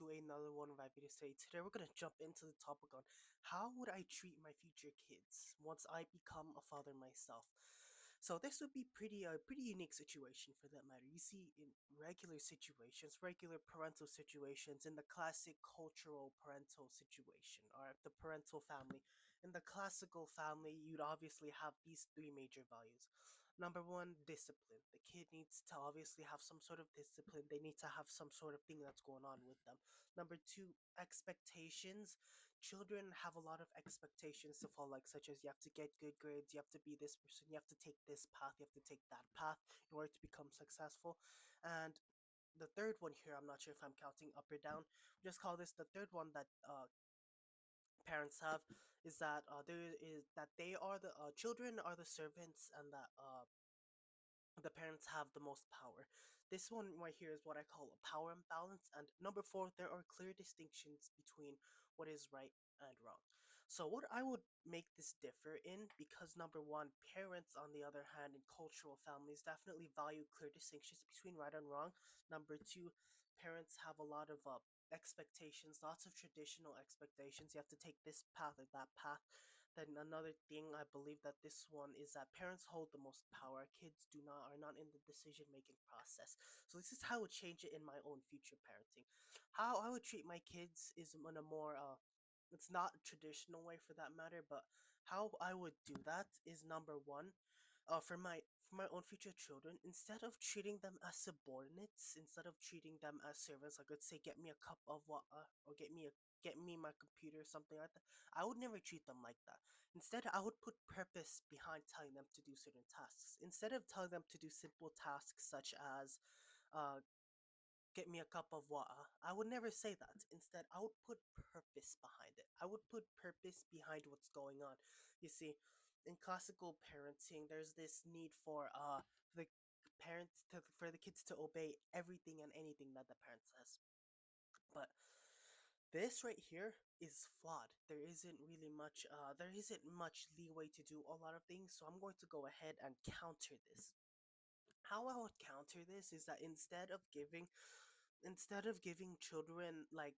to another one of my videos today. Today we're gonna jump into the topic on how would I treat my future kids once I become a father myself. So this would be pretty unique situation for that matter. You see, in regular situations, regular parental situations, in the classic cultural parental situation, or the parental family, in the classical family, you'd obviously have these three major values. Number one, discipline. The kid needs to obviously have some sort of discipline. They need to have some sort of thing that's going on with them. Number two, expectations. Children have a lot of expectations to follow, like such as you have to get good grades, you have to be this person, you have to take this path, you have to take that path in order to become successful. And the third one here, I'm not sure if I'm counting up or down. Just call this the third one that parents have is that there is that they are the children are the servants, and that the parents have the most power. This one right here is what I call a power imbalance. And number four, there are clear distinctions between what is right and wrong. So what I would make this differ in, because number one, parents on the other hand in cultural families definitely value clear distinctions between right and wrong. Number two, parents have a lot of expectations, lots of traditional expectations. You have to take this path or that path. Then another thing I believe that this one is that parents hold the most power. Kids do not are not in the decision making process. So this is how I would change it in my own future parenting. How I would treat my kids is in a more it's not a traditional way for that matter, but how I would do that is number one, for my own future children, instead of treating them as subordinates, instead of treating them as servants, like let's say get me a cup of water or get me my computer or something like that, I would never treat them like that. Instead, I would put purpose behind telling them to do certain tasks. Instead of telling them to do simple tasks such as uh, get me a cup of water, I would never say that. Instead, I would put purpose behind it. I would put purpose behind what's going on. You see, in classical parenting, there's this need for the for the kids to obey everything and anything that the parent says. But this right here is flawed. There isn't much leeway to do a lot of things, so I'm going to go ahead and counter this. How I would counter this is that instead of giving children like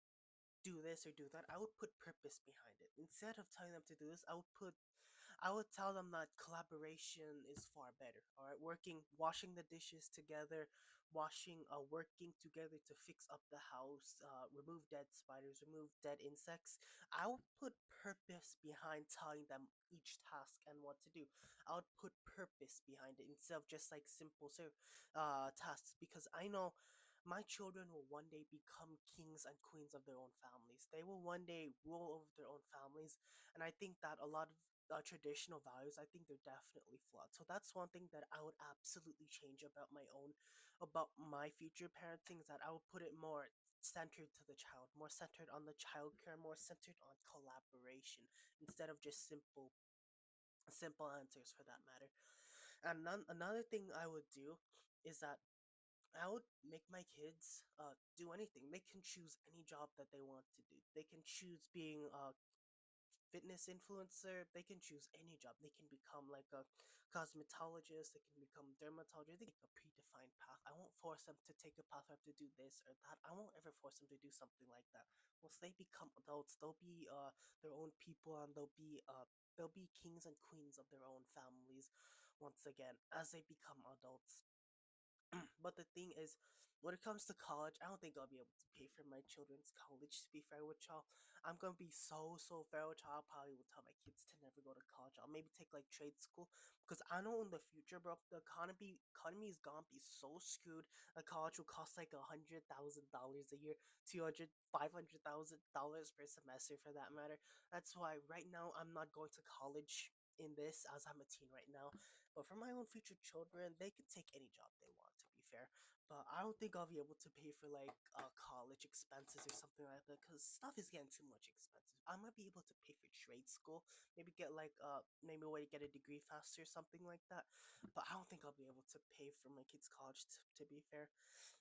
do this or do that, I would put purpose behind it. Instead of telling them to do this, I would tell them that collaboration is far better. All right, washing the dishes together, working together to fix up the house, remove dead spiders, remove dead insects. I would put purpose behind telling them each task and what to do. I would put purpose behind it instead of just like tasks, because I know my children will one day become kings and queens of their own families. They will one day rule over their own families, and I think that a lot of traditional values, I think they're definitely flawed. So that's one thing that I would absolutely change about my future parenting, is that I would put it more centered to the child, more centered on the child care, more centered on collaboration instead of just simple answers for that matter. And another thing I would do is that I would make my kids do anything. They can choose any job that they want to do. They can choose being a fitness influencer. They can choose any job. They can become like a cosmetologist. They can become dermatologist. They can take a predefined path. I won't force them to take a path or have to do this or that. I won't ever force them to do something like that. Once they become adults, they'll be their own people, and they'll be kings and queens of their own families once again as they become adults. But the thing is, when it comes to college, I don't think I'll be able to pay for my children's college. To be fair with y'all, I'm gonna be so fair with y'all. I probably will tell my kids to never go to college. I'll maybe take like trade school, because I know in the future, bro, the economy is gonna be so screwed. A college will cost like $100,000 a year, 200, $500,000 per semester, for that matter. That's why right now I'm not going to college in this, as I'm a teen right now. But for my own future children, they can take any job they want, to be fair. But I don't think I'll be able to pay for like college expenses or something like that, because stuff is getting too much expensive. I might be able to pay for trade school, maybe get like maybe a way to get a degree faster or something like that. But I don't think I'll be able to pay for my kids' college, to be fair.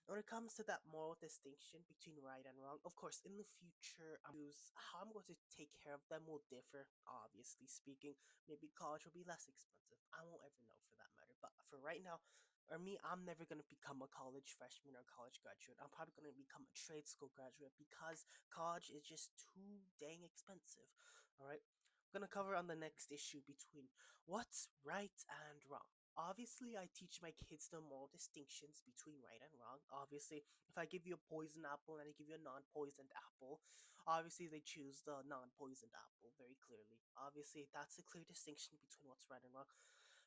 When it comes to that moral distinction between right and wrong, of course, in the future, how I'm going to take care of them will differ, obviously speaking. Maybe college will be less expensive. I won't ever know for that matter. But for right now, Or me, I'm never going to become a college freshman or college graduate. I'm probably going to become a trade school graduate because college is just too dang expensive. All right. I'm going to cover on the next issue between what's right and wrong. Obviously, I teach my kids the moral distinctions between right and wrong. Obviously, if I give you a poisoned apple and I give you a non poisoned apple, obviously they choose the non poisoned apple very clearly. Obviously, that's a clear distinction between what's right and wrong.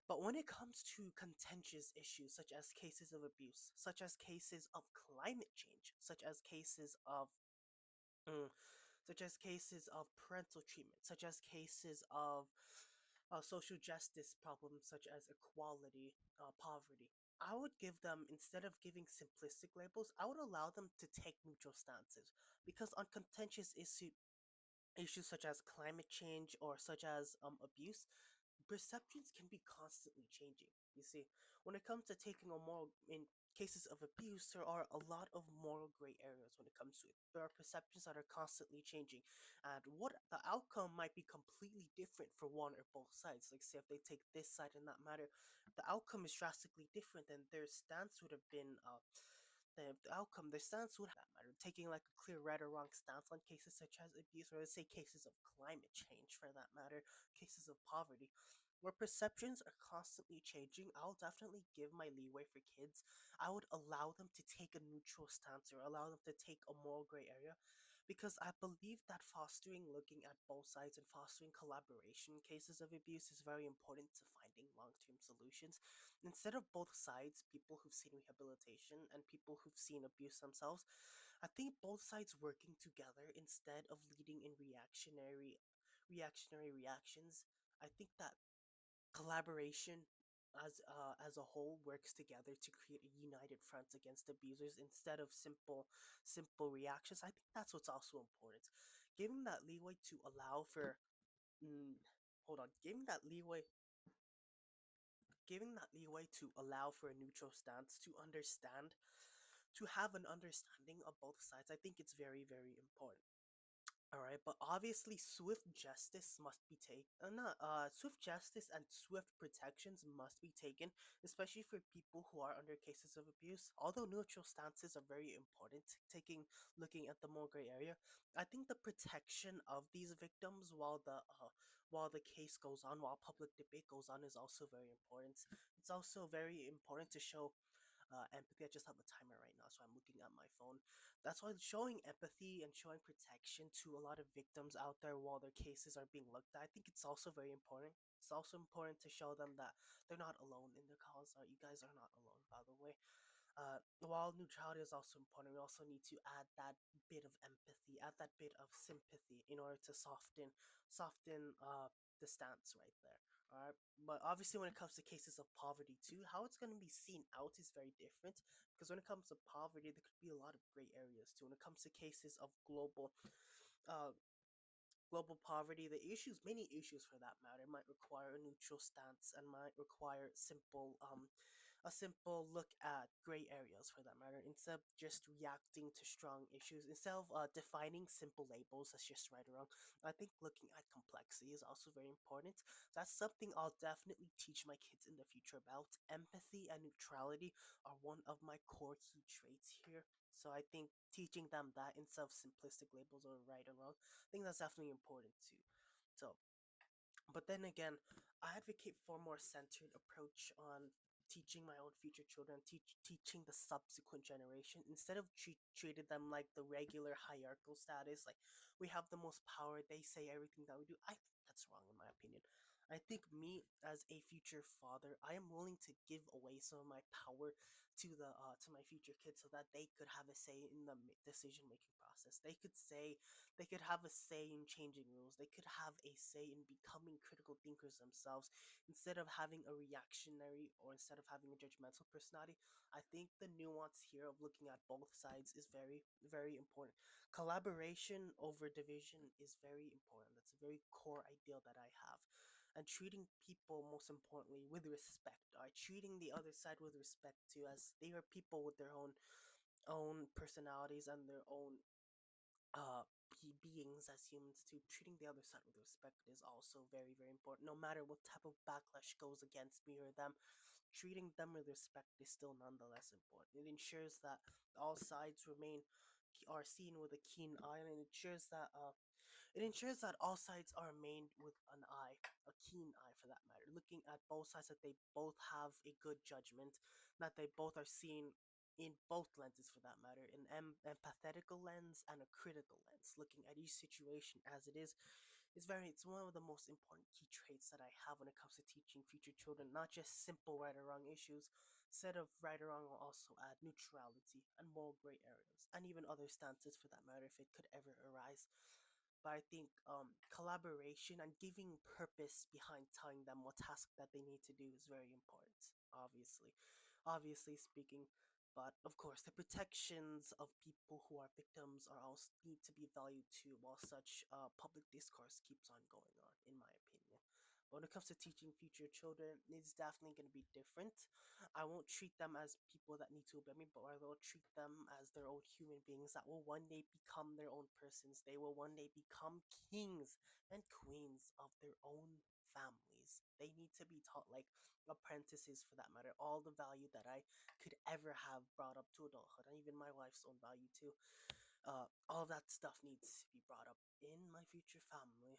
But when it comes to contentious issues such as cases of abuse, such as cases of climate change, mm, such as cases of parental treatment, such as cases of social justice problems such as equality, poverty, I would give them, instead of giving simplistic labels, I would allow them to take neutral stances. Because on contentious issues such as climate change or such as abuse, perceptions can be constantly changing. You see, when it comes to taking a moral in cases of abuse, there are a lot of moral gray areas when it comes to it. There are perceptions that are constantly changing, and what the outcome might be completely different for one or both sides. Like, say, if they take this side in that matter, the outcome is drastically different, and their stance would have been the outcome, the stance would that matter. Taking like a clear right or wrong stance on cases such as abuse, or let's say cases of climate change for that matter, cases of poverty, where perceptions are constantly changing, I'll definitely give my leeway for kids. I would allow them to take a neutral stance or allow them to take a moral gray area because I believe that fostering looking at both sides and fostering collaboration in cases of abuse is very important to finding long term solutions. Instead of both sides, people who've seen rehabilitation and people who've seen abuse themselves, I think both sides working together instead of leading in reactionary reactions. I think that collaboration as a whole works together to create a united front against abusers instead of simple reactions. I think that's what's also important. Giving that leeway to allow for mm, hold on, giving that leeway to allow for a neutral stance, to have an understanding of both sides, I think it's very, very important. All right, but obviously swift justice must be taken. Not Swift justice and swift protections must be taken, especially for people who are under cases of abuse. Although neutral stances are very important, looking at the more gray area, I think the protection of these victims while the case goes on, while public debate goes on, is also very important. It's also very important to show empathy. I just have a timer right now, so I'm looking at my phone. That's why showing empathy and showing protection to a lot of victims out there while their cases are being looked at, I think it's also very important. It's also important to show them that they're not alone in the cause. You guys are not alone, by the way. While neutrality is also important, we also need to add that bit of empathy, add that bit of sympathy in order to soften the stance right there. Alright, but obviously when it comes to cases of poverty too, how it's going to be seen out is very different because when it comes to poverty, there could be a lot of gray areas too. When it comes to cases of uh, global poverty, many issues for that matter, might require a neutral stance and might require a simple look at gray areas for that matter, instead of just reacting to strong issues, instead of defining simple labels as just right or wrong. I think looking at complexity is also very important. That's something I'll definitely teach my kids in the future about. Empathy and neutrality are one of my core key traits here. So I think teaching them that instead of simplistic labels or right or wrong, I think that's definitely important too. So but then again, I advocate for a more centered approach on teaching my own future children, teaching the subsequent generation instead of treated them like the regular hierarchical status. Like we have the most power, they say everything that we do. I think that's wrong in my opinion. I think me as a future father, I am willing to give away some of my power to my future kids so that they could have a say in the decision making process. They could have a say in changing rules. They could have a say in becoming critical thinkers themselves instead of having a reactionary or instead of having a judgmental personality. I think the nuance here of looking at both sides is very, very important. Collaboration over division is very important. That's a very core ideal that I have. And treating people, most importantly, with respect. Treating the other side with respect too, as they are people with their own personalities and their own uh beings as humans too. Treating the other side with respect is also very, very important, no matter what type of backlash goes against me or them. treating them with respect is still nonetheless important. It ensures that all sides remain are seen with a keen eye, and it ensures that all sides are made with an eye, a keen eye for that matter, looking at both sides, that they both have a good judgment, that they both are seen in both lenses for that matter, an empathetical lens and a critical lens, looking at each situation as it it's one of the most important key traits that I have when it comes to teaching future children, not just simple right or wrong issues. Instead of right or wrong, I'll also add neutrality and moral gray areas, and even other stances for that matter if it could ever arise. But I think collaboration and giving purpose behind telling them what task that they need to do is very important. Obviously speaking, but of course, the protections of people who are victims are also need to be valued too, while such public discourse keeps on going on, in my opinion. But when it comes to teaching future children, it's definitely going to be different. I won't treat them as people that need to obey me, but I will treat them as their own human beings that will one day become their own persons. They will one day become kings and queens of their own families. They need to be taught like apprentices for that matter. All the value that I could ever have brought up to adulthood, and even my wife's own value too. All that stuff needs to be brought up in my future family.